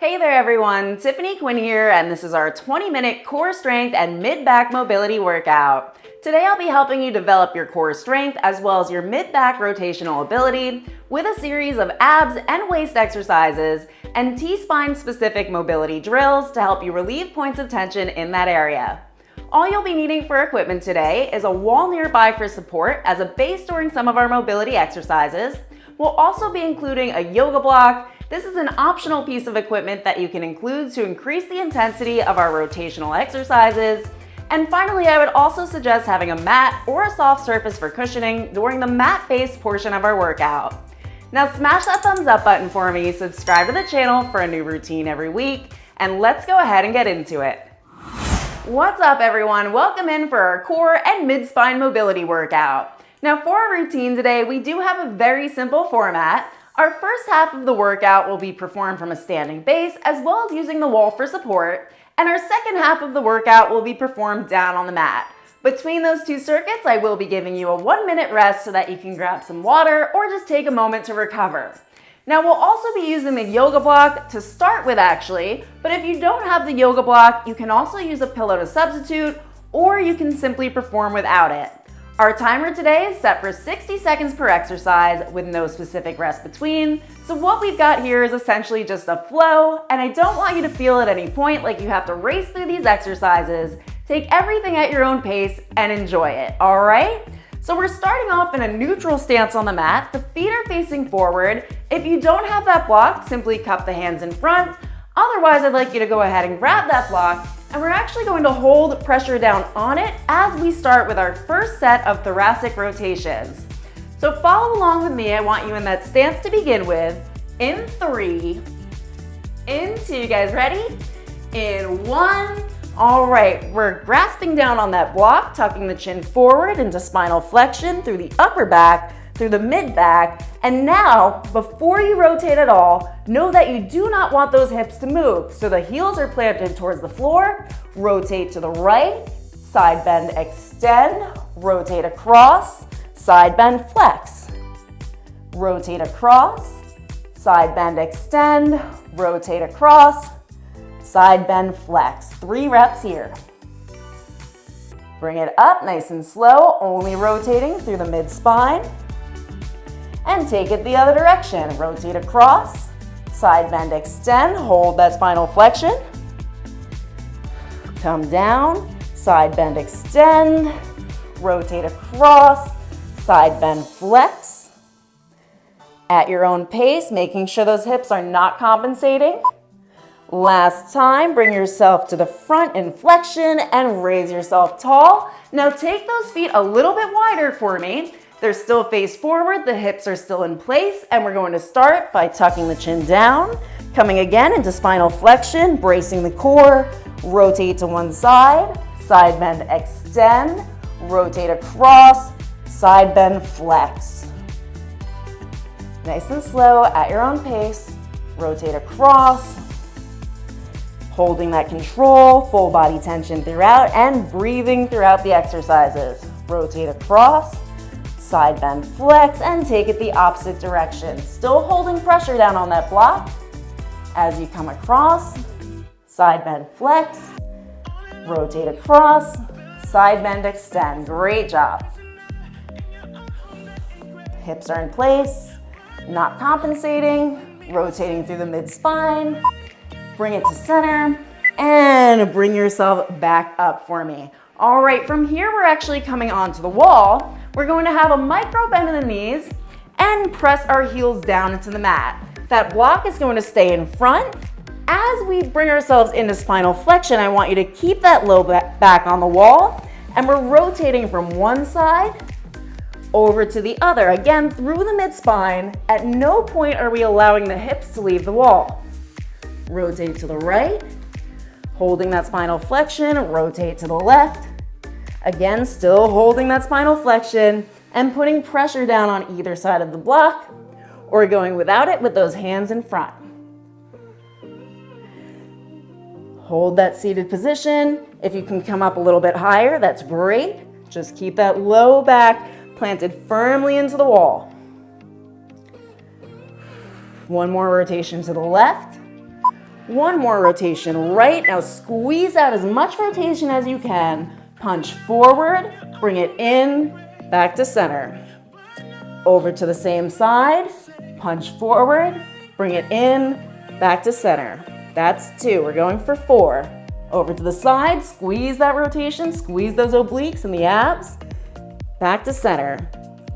Hey there everyone, Tiffany Quinn here, and this is our 20-minute core strength and mid-back mobility workout. Today I'll be helping you develop your core strength as well as your mid-back rotational ability with a series of abs and waist exercises and T-spine specific mobility drills to help you relieve points of tension in that area. All you'll be needing for equipment today is a wall nearby for support as a base during some of our mobility exercises. We'll also be including a yoga block. This is an optional piece of equipment that you can include to increase the intensity of our rotational exercises. And finally, I would also suggest having a mat or a soft surface for cushioning during the mat-based portion of our workout. Now smash that thumbs up button for me, subscribe to the channel for a new routine every week, and let's go ahead and get into it. What's up everyone? Welcome in for our core and mid-spine mobility workout. Now for our routine today, we do have a very simple format. Our first half of the workout will be performed from a standing base as well as using the wall for support, and our second half of the workout will be performed down on the mat. Between those two circuits, I will be giving you a 1-minute rest so that you can grab some water or just take a moment to recover. Now we'll also be using the yoga block to start with actually, but if you don't have the yoga block, you can also use a pillow to substitute, or you can simply perform without it. Our timer today is set for 60 seconds per exercise with no specific rest between. So what we've got here is essentially just a flow, and I don't want you to feel at any point like you have to race through these exercises. Take everything at your own pace and enjoy it, all right? So we're starting off in a neutral stance on the mat. The feet are facing forward. If you don't have that block, simply cup the hands in front. Otherwise, I'd like you to go ahead and grab that block, and we're actually going to hold pressure down on it as we start with our first set of thoracic rotations. So follow along with me. I want you in that stance to begin with. In 3, in 2, you guys ready? In 1. All right, we're grasping down on that block, tucking the chin forward into spinal flexion through the upper back, through the mid back, and now, before you rotate at all, know that you do not want those hips to move. So the heels are planted towards the floor, rotate to the right, side bend, extend, rotate across, side bend, flex, rotate across, side bend, extend, rotate across, side bend, flex. 3 reps here. Bring it up nice and slow, only rotating through the mid-spine. And take it the other direction. Rotate across, side bend, extend, hold that spinal flexion. Come down, side bend, extend, rotate across, side bend, flex. At your own pace, making sure those hips are not compensating. Last time, bring yourself to the front in flexion and raise yourself tall. Now take those feet a little bit wider for me. They're still face forward, the hips are still in place, and we're going to start by tucking the chin down, coming again into spinal flexion, bracing the core, rotate to one side, side bend, extend, rotate across, side bend, flex. Nice and slow at your own pace, rotate across, holding that control, full body tension throughout, and breathing throughout the exercises. Rotate across, side bend, flex, and take it the opposite direction. Still holding pressure down on that block. As you come across, side bend, flex, rotate across, side bend, extend. Great job. Hips are in place, not compensating, rotating through the mid-spine. Bring it to center and bring yourself back up for me. All right, from here we're actually coming onto the wall. We're going to have a micro bend in the knees and press our heels down into the mat. That block is going to stay in front. As we bring ourselves into spinal flexion, I want you to keep that low back on the wall, and we're rotating from one side over to the other, again through the mid-spine. At no point are we allowing the hips to leave the wall. Rotate to the right, holding that spinal flexion, rotate to the left. Again, still holding that spinal flexion and putting pressure down on either side of the block, or going without it with those hands in front. Hold that seated position. If you can come up a little bit higher, that's great. Just keep that low back planted firmly into the wall. One more rotation to the left. One more rotation right. Now squeeze out as much rotation as you can. Punch forward, bring it in, back to center. Over to the same side, punch forward, bring it in, back to center. That's 2, we're going for 4. Over to the side, squeeze that rotation, squeeze those obliques and the abs, back to center.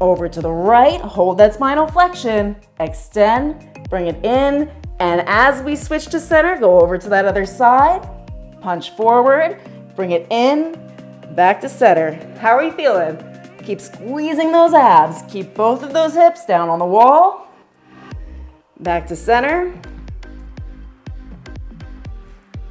Over to the right, hold that spinal flexion, extend, bring it in, and as we switch to center, go over to that other side, punch forward, bring it in, back to center. How are you feeling? Keep squeezing those abs. Keep both of those hips down on the wall. Back to center.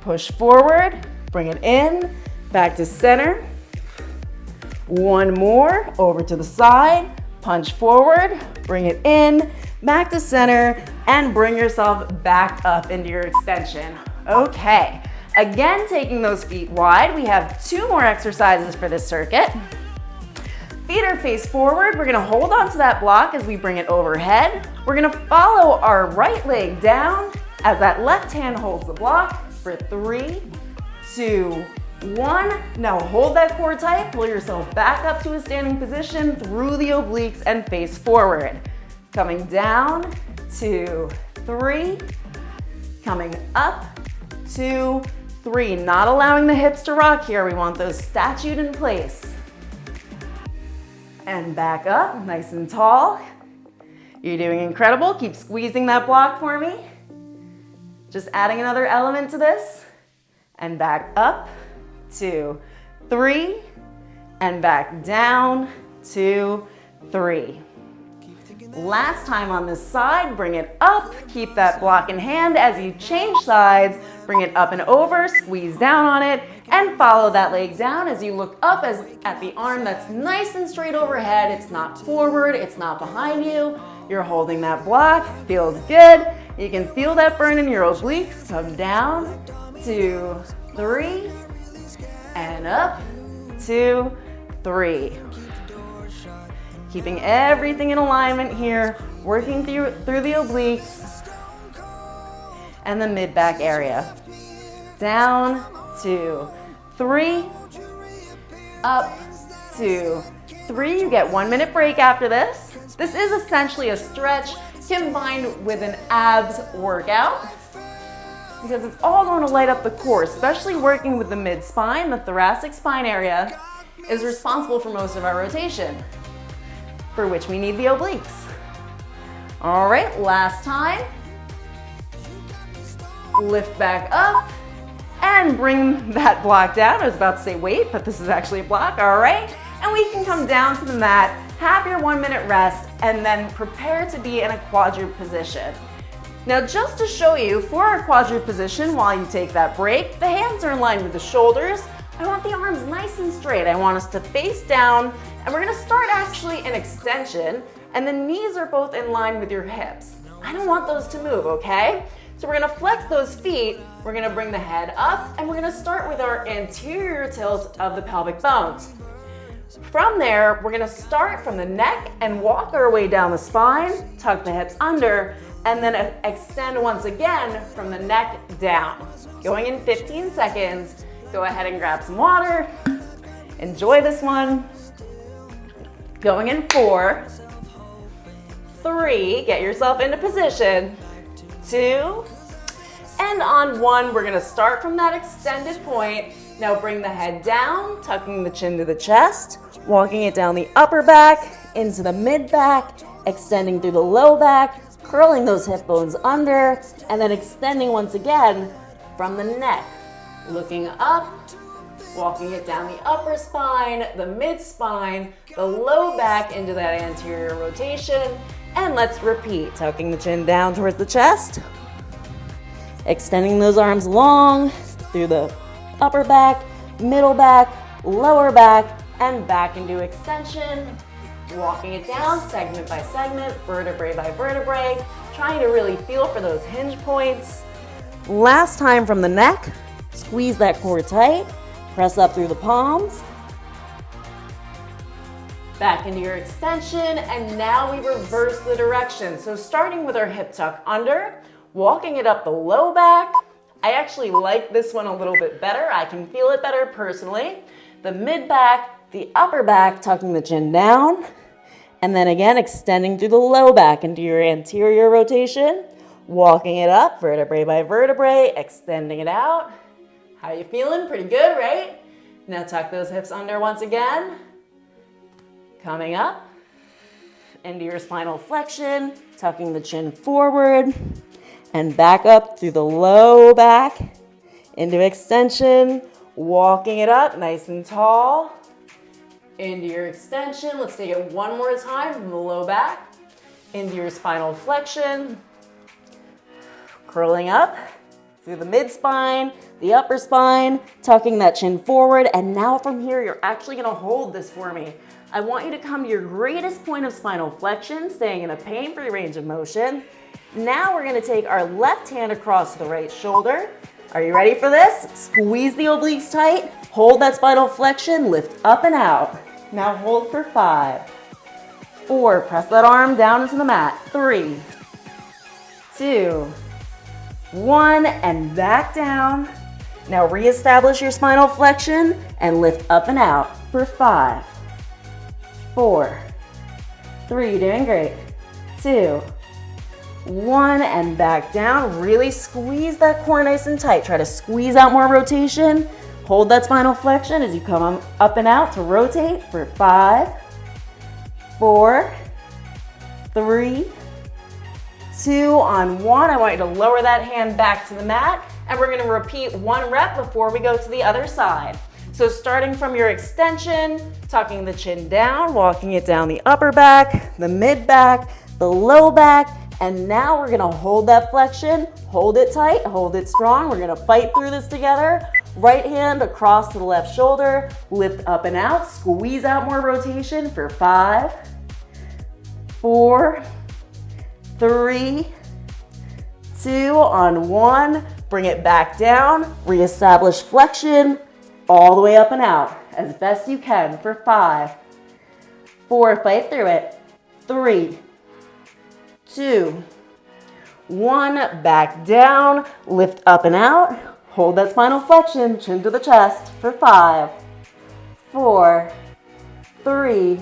Push forward, bring it in, back to center. One more, over to the side, punch forward, bring it in, back to center, and bring yourself back up into your extension. Okay, again, taking those feet wide, we have 2 more exercises for this circuit. Feet are face forward. We're gonna hold on to that block as we bring it overhead. We're gonna follow our right leg down as that left hand holds the block for 3, 2, 1. Now hold that core tight, pull yourself back up to a standing position through the obliques and face forward. Coming down, 2, 3. Coming up, 2, 3. Not allowing the hips to rock here. We want those statued in place. And back up, nice and tall. You're doing incredible. Keep squeezing that block for me. Just adding another element to this. And back up, 2, 3. And back down, 2, 3. Last time on this side, bring it up. Keep that block in hand as you change sides. Bring it up and over, squeeze down on it, and follow that leg down as you look up at the arm that's nice and straight overhead. It's not forward, it's not behind you. You're holding that block, feels good. You can feel that burn in your obliques. Come down, 2, 3, and up, 2, 3. Keeping everything in alignment here, working through the obliques and the mid-back area. Down, 2, 3, up, 2, 3. You get 1 minute break after this. This is essentially a stretch combined with an abs workout because it's all going to light up the core, especially working with the mid-spine. The thoracic spine area is responsible for most of our rotation, for which we need the obliques. All right, last time. Lift back up and bring that block down. I was about to say weight, but this is actually a block, all right? And we can come down to the mat, have your 1 minute rest, and then prepare to be in a quadruped position. Now, just to show you, for our quadruped position, while you take that break, the hands are in line with the shoulders. I want the arms nice and straight. I want us to face down, and we're gonna start actually in extension, and the knees are both in line with your hips. I don't want those to move, okay? So we're gonna flex those feet, we're gonna bring the head up, and we're gonna start with our anterior tilt of the pelvic bones. From there, we're gonna start from the neck and walk our way down the spine, tuck the hips under, and then extend once again from the neck down. Going in 15 seconds, go ahead and grab some water. Enjoy this one. Going in 4, 3, get yourself into position, 2, and on 1, we're gonna start from that extended point. Now bring the head down, tucking the chin to the chest, walking it down the upper back, into the mid back, extending through the low back, curling those hip bones under, and then extending once again from the neck. Looking up, walking it down the upper spine, the mid spine, the low back into that anterior rotation, and let's repeat, tucking the chin down towards the chest, extending those arms long through the upper back, middle back, lower back, and back into extension. Walking it down segment by segment, vertebrae by vertebrae, trying to really feel for those hinge points. Last time from the neck, squeeze that core tight, press up through the palms, back into your extension, and now we reverse the direction. So starting with our hip tuck under, walking it up the low back, I actually like this one a little bit better. I can feel it better personally. The mid back, the upper back, tucking the chin down. And then again, extending through the low back into your anterior rotation. Walking it up, vertebrae by vertebrae, extending it out. How you feeling? Pretty good, right? Now tuck those hips under once again. Coming up into your spinal flexion, tucking the chin forward. And back up through the low back, into extension, walking it up nice and tall, into your extension. Let's take it one more time from the low back, into your spinal flexion, curling up through the mid spine, the upper spine, tucking that chin forward. And now from here, you're actually gonna hold this for me. I want you to come to your greatest point of spinal flexion, staying in a pain-free range of motion. Now we're gonna take our left hand across the right shoulder. Are you ready for this? Squeeze the obliques tight, hold that spinal flexion, lift up and out. Now hold for 5, 4, press that arm down into the mat. 3, 2, 1, and back down. Now reestablish your spinal flexion and lift up and out for 5, 4, 3, you're doing great. 2, 1, and back down. Really squeeze that core nice and tight. Try to squeeze out more rotation. Hold that spinal flexion as you come up and out to rotate for 5, 4, 3, 2, on 1. I want you to lower that hand back to the mat, and we're gonna repeat 1 rep before we go to the other side. So starting from your extension, tucking the chin down, walking it down the upper back, the mid back, the low back, and now we're gonna hold that flexion, hold it tight, hold it strong. We're gonna fight through this together. Right hand across to the left shoulder, lift up and out, squeeze out more rotation for 5, 4, 3, 2, on 1. Bring it back down, reestablish flexion, all the way up and out as best you can for 5, 4, fight through it, 3, 2, 1, back down, lift up and out, hold that spinal flexion, chin to the chest for 5, 4, 3,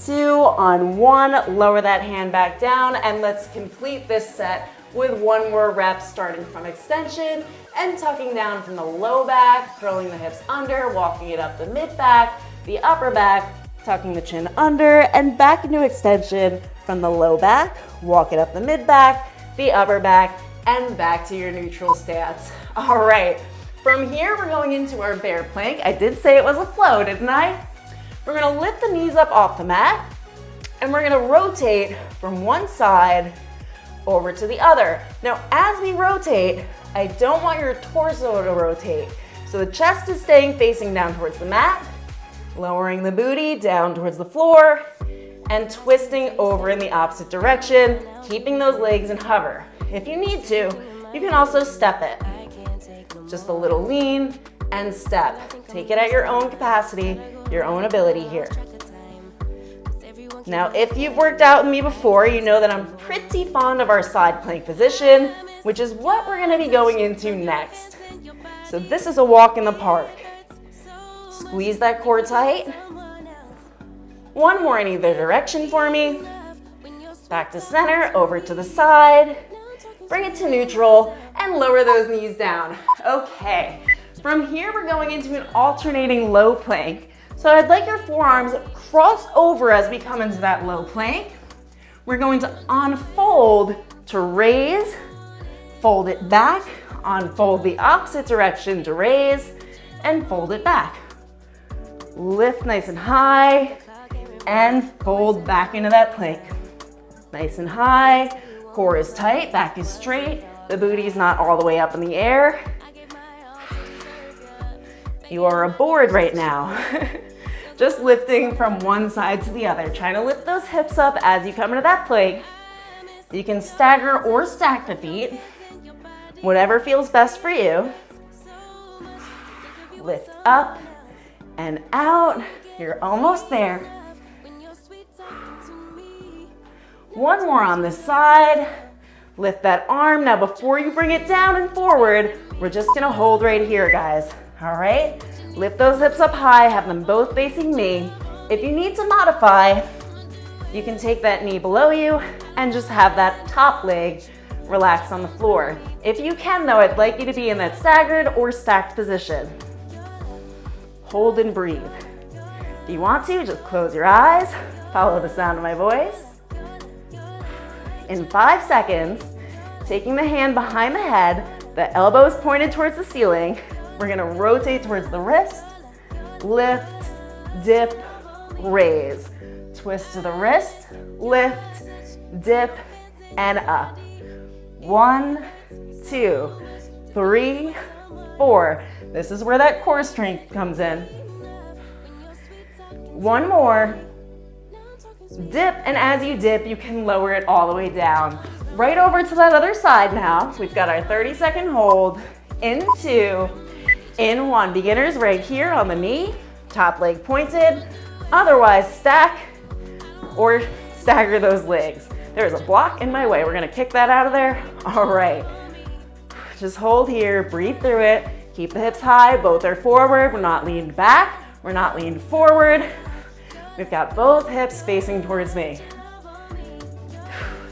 2, on 1, lower that hand back down, and let's complete this set with 1 more rep, starting from extension and tucking down from the low back, curling the hips under, walking it up the mid back, the upper back, tucking the chin under, and back into extension from the low back, walk it up the mid back, the upper back, and back to your neutral stance. All right, from here we're going into our bear plank. I did say it was a flow, didn't I? We're gonna lift the knees up off the mat, and we're gonna rotate from one side over to the other. Now, as we rotate, I don't want your torso to rotate. So the chest is staying facing down towards the mat, lowering the booty down towards the floor, and twisting over in the opposite direction, keeping those legs in hover. If you need to, you can also step it. Just a little lean and step. Take it at your own capacity, your own ability here. Now, if you've worked out with me before, you know that I'm pretty fond of our side plank position, which is what we're gonna be going into next. So this is a walk in the park. Squeeze that core tight. 1 more in either direction for me. Back to center, over to the side. Bring it to neutral and lower those knees down. Okay, from here we're going into an alternating low plank. So I'd like your forearms cross over as we come into that low plank. We're going to unfold to raise, fold it back, unfold the opposite direction to raise, and fold it back. Lift nice and high, and fold back into that plank. Nice and high, core is tight, back is straight, the booty's not all the way up in the air. You are aboard right now. Just lifting from one side to the other, trying to lift those hips up as you come into that plank. You can stagger or stack the feet, whatever feels best for you. Lift up and out. You're almost there. 1 more on this side. Lift that arm. Now before you bring it down and forward, we're just gonna hold right here, guys. All right? Lift those hips up high, have them both facing me. If you need to modify, you can take that knee below you and just have that top leg relax on the floor. If you can though, I'd like you to be in that staggered or stacked position. Hold and breathe. If you want to, just close your eyes, follow the sound of my voice. In 5 seconds, taking the hand behind the head, the elbows pointed towards the ceiling, we're gonna rotate towards the wrist, lift, dip, raise. Twist to the wrist, lift, dip, and up. 1, 2, 3, 4. This is where that core strength comes in. One more. Dip, and as you dip, you can lower it all the way down. Right over to that other side now. We've got our 30-second hold. In 2, in 1. Beginners right here on the knee, top leg pointed. Otherwise, stack or stagger those legs. There's a block in my way. We're gonna kick that out of there. All right. Just hold here, breathe through it. Keep the hips high, both are forward. We're not leaned back, we're not leaned forward. We've got both hips facing towards me.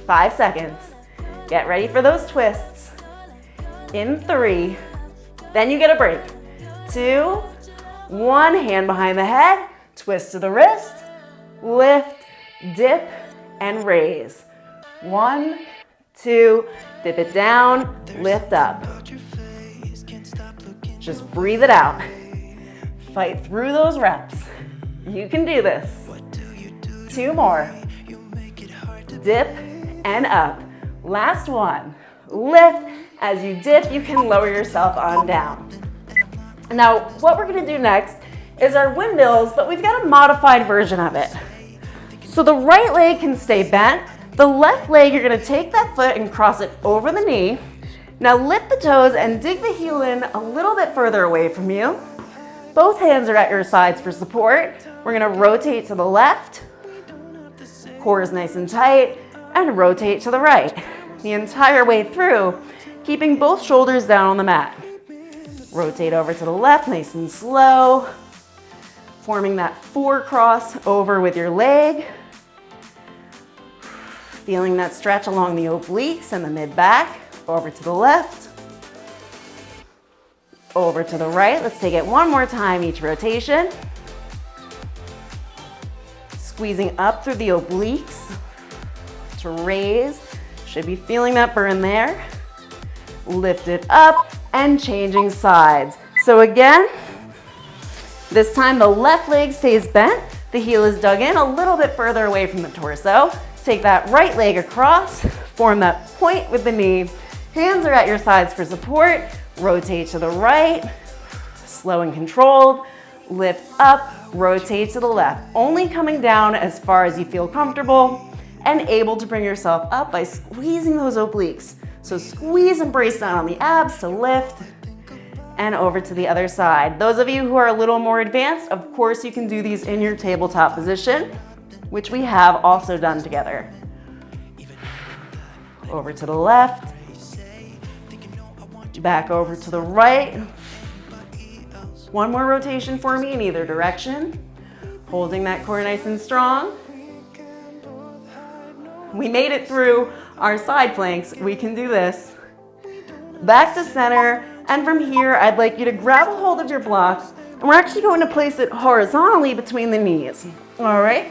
5 seconds. Get ready for those twists. In 3, then you get a break. 2, 1, hand behind the head, twist to the wrist, lift, dip, and raise. 1, 2, dip it down, lift up. Just breathe it out. Fight through those reps. You can do this. 2 more. Dip and up. Last one. Lift. As you dip, you can lower yourself on down. Now, what we're gonna do next is our windmills, but we've got a modified version of it. So the right leg can stay bent. The left leg, you're gonna take that foot and cross it over the knee. Now lift the toes and dig the heel in a little bit further away from you. Both hands are at your sides for support. We're gonna rotate to the left. Core is nice and tight, and rotate to the right. The entire way through, keeping both shoulders down on the mat. Rotate over to the left, nice and slow. Forming that 4 cross over with your leg. Feeling that stretch along the obliques and the mid-back. Over to the left. Over to the right. Let's take it one more time, each rotation. Squeezing up through the obliques to raise. Should be feeling that burn there. Lift it up and changing sides. So again, this time the left leg stays bent. The heel is dug in a little bit further away from the torso. Take that right leg across, form that point with the knee. Hands are at your sides for support. Rotate to the right, slow and controlled. Lift up, rotate to the left. Only coming down as far as you feel comfortable and able to bring yourself up by squeezing those obliques. So squeeze and brace down on the abs to lift and over to the other side. Those of you who are a little more advanced, of course you can do these in your tabletop position, which we have also done together. Over to the left, back over to the right. One more rotation for me in either direction. Holding that core nice and strong. We made it through our side planks. We can do this. Back to center, and from here, I'd like you to grab a hold of your block, and we're actually going to place it horizontally between the knees. All right?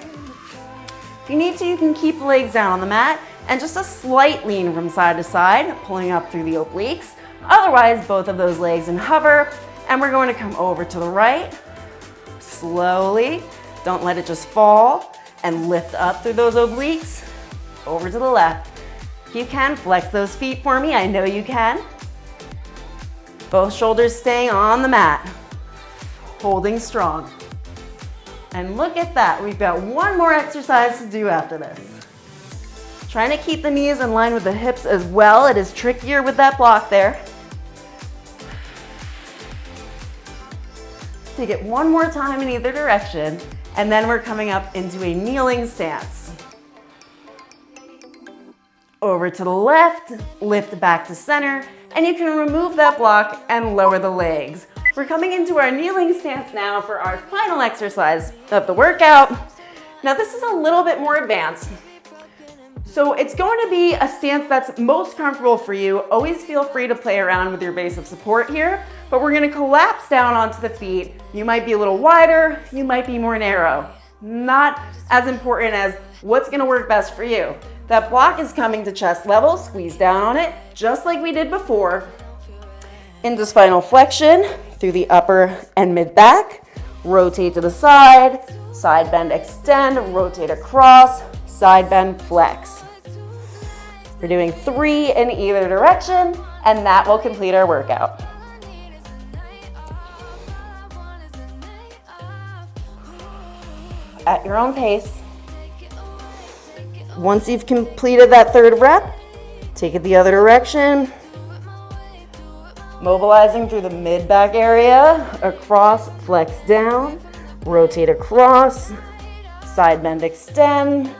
If you need to, you can keep the legs down on the mat, and just a slight lean from side to side, pulling up through the obliques. Otherwise, both of those legs in hover, and we're going to come over to the right, slowly. Don't let it just fall, and lift up through those obliques, over to the left. If you can, flex those feet for me. I know you can. Both shoulders staying on the mat, holding strong. And look at that, we've got one more exercise to do after this. Trying to keep the knees in line with the hips as well. It is trickier with that block there. Take it one more time in either direction, and then we're coming up into a kneeling stance. over to the left, lift back to center, and you can remove that block and lower the legs. We're coming into our kneeling stance now for our final exercise of the workout. Now this is a little bit more advanced. So it's going to be a stance that's most comfortable for you. Always feel free to play around with your base of support here, but we're gonna collapse down onto the feet. You might be a little wider, you might be more narrow. Not as important as what's gonna work best for you. That block is coming to chest level, squeeze down on it, just like we did before. Into spinal flexion through the upper and mid back. Rotate to the side, side bend, extend, rotate across, side bend, flex. We're doing 3 in either direction, and that will complete our workout. At your own pace. Once you've completed that third rep, take it the other direction. Mobilizing through the mid-back area, across, flex down, rotate across, side bend, extend,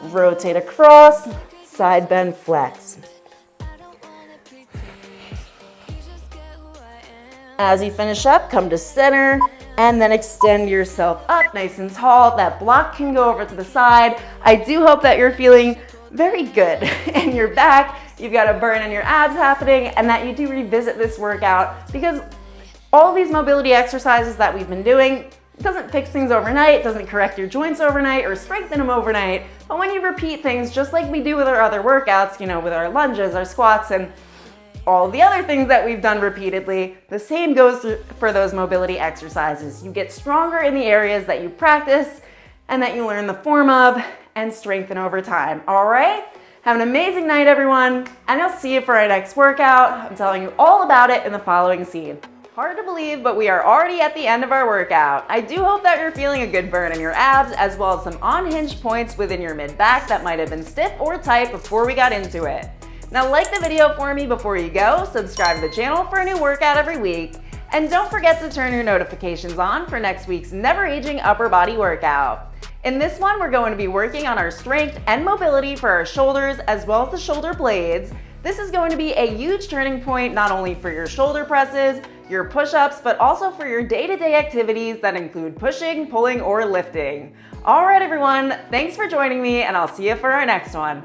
rotate across, side bend, flex. As you finish up, come to center and then extend yourself up nice and tall. That block can go over to the side. I do hope that you're feeling very good in your back. You've got a burn in your abs happening, and that you do revisit this workout, because all these mobility exercises that we've been doing doesn't fix things overnight, doesn't correct your joints overnight or strengthen them overnight. But when you repeat things just like we do with our other workouts, you know, with our lunges, our squats, and all the other things that we've done repeatedly, the same goes for those mobility exercises. You get stronger in the areas that you practice and that you learn the form of and strengthen over time. All right? Have an amazing night, everyone, and I'll see you for our next workout. I'm telling you all about it in the following scene. Hard to believe, but we are already at the end of our workout. I do hope that you're feeling a good burn in your abs, as well as some unhinged points within your mid-back that might have been stiff or tight before we got into it. Now, like the video for me before you go, subscribe to the channel for a new workout every week, and don't forget to turn your notifications on for next week's never-aging upper body workout. In this one, we're going to be working on our strength and mobility for our shoulders as well as the shoulder blades. This is going to be a huge turning point not only for your shoulder presses, your push-ups, but also for your day-to-day activities that include pushing, pulling, or lifting. All right, everyone, thanks for joining me, and I'll see you for our next one.